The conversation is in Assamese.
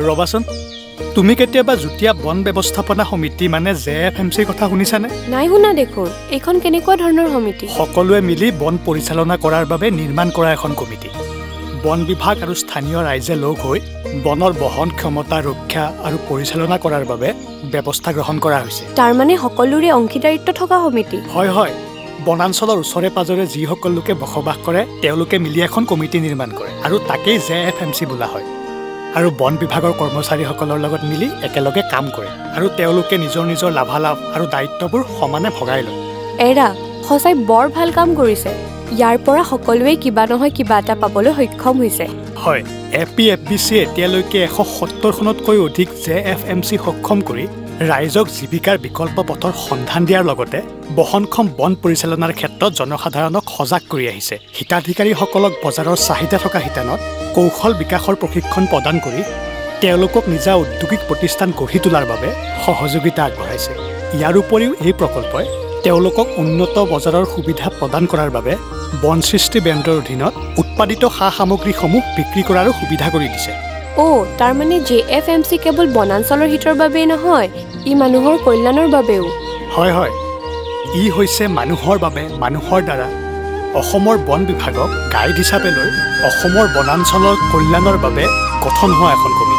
ৰবাচোন, তুমি কেতিয়াবা যুটীয়া বন ব্যৱস্থাপনা সমিতি মানে JFMCৰ কথা শুনিছানে? নাই শুনা দেখোন। এইখন কেনেকুৱা ধৰণৰ সমিতি? সকলোৱে মিলি বন পৰিচালনা কৰাৰ বাবে নিৰ্মাণ কৰা এখন কমিটি। বন বিভাগ আৰু স্থানীয় ৰাইজে লগ হৈ বনৰ বহন ক্ষমতা ৰক্ষা আৰু পৰিচালনা কৰাৰ বাবে ব্যৱস্থা গ্ৰহণ কৰা হৈছে। তাৰমানে সকলোৰে অংশীদাৰিত্ব থকা সমিতি? হয় হয়, বনাঞ্চলৰ ওচৰে পাজৰে যিসকল লোকে বসবাস কৰে তেওঁলোকে মিলি এখন কমিটি নিৰ্মাণ কৰে আৰু তাকেই JFMC বোলা হয়। আৰু বন বিভাগৰ কৰ্মচাৰীসকলৰ লগত মিলি একেলগে কাম কৰে আৰু তেওঁলোকে নিজৰ নিজৰ লাভালাভ আৰু দায়িত্ববোৰ সমানে ভগাই লয়। এৰা, সঁচাই বৰ ভাল কাম কৰিছে। ইয়াৰ পৰা সকলোৱে কিবা নহয় কিবা এটা পাবলৈ সক্ষম হৈছে। হয়, APFBC এতিয়ালৈকে 170খনতকৈ অধিক JFMC সক্ষম কৰি ৰাইজক জীৱিকাৰ বিকল্প পথৰ সন্ধান দিয়াৰ লগতে বহনক্ষম বন পৰিচালনাৰ ক্ষেত্ৰত জনসাধাৰণক সজাগ কৰি আহিছে। হিতাধিকাৰীসকলক বজাৰৰ চাহিদা থকা শিতানত কৌশল বিকাশৰ প্ৰশিক্ষণ প্ৰদান কৰি তেওঁলোকক নিজা ঔদ্যোগিক প্ৰতিষ্ঠান গঢ়ি তোলাৰ বাবে সহযোগিতা আগবঢ়াইছে। ইয়াৰ উপৰিও এই প্ৰকল্পই তেওঁলোকক উন্নত বজাৰৰ সুবিধা প্ৰদান কৰাৰ বাবে বন সৃষ্টি বেণ্ডৰ অধীনত উৎপাদিত সা সামগ্ৰীসমূহ বিক্ৰী কৰাৰো সুবিধা কৰি দিছে। তাৰমানে JFMC কেৱল বনাঞ্চলৰ হিতৰ বাবেই নহয়, ই মানুহৰ কল্যাণৰ বাবেও। হয় হয়, ই হৈছে মানুহৰ বাবে মানুহৰ দ্বাৰা অসমৰ বন বিভাগক গাইড হিচাপে লৈ অসমৰ বনাঞ্চলৰ কল্যাণৰ বাবে গঠন হোৱা এখন কমিটি।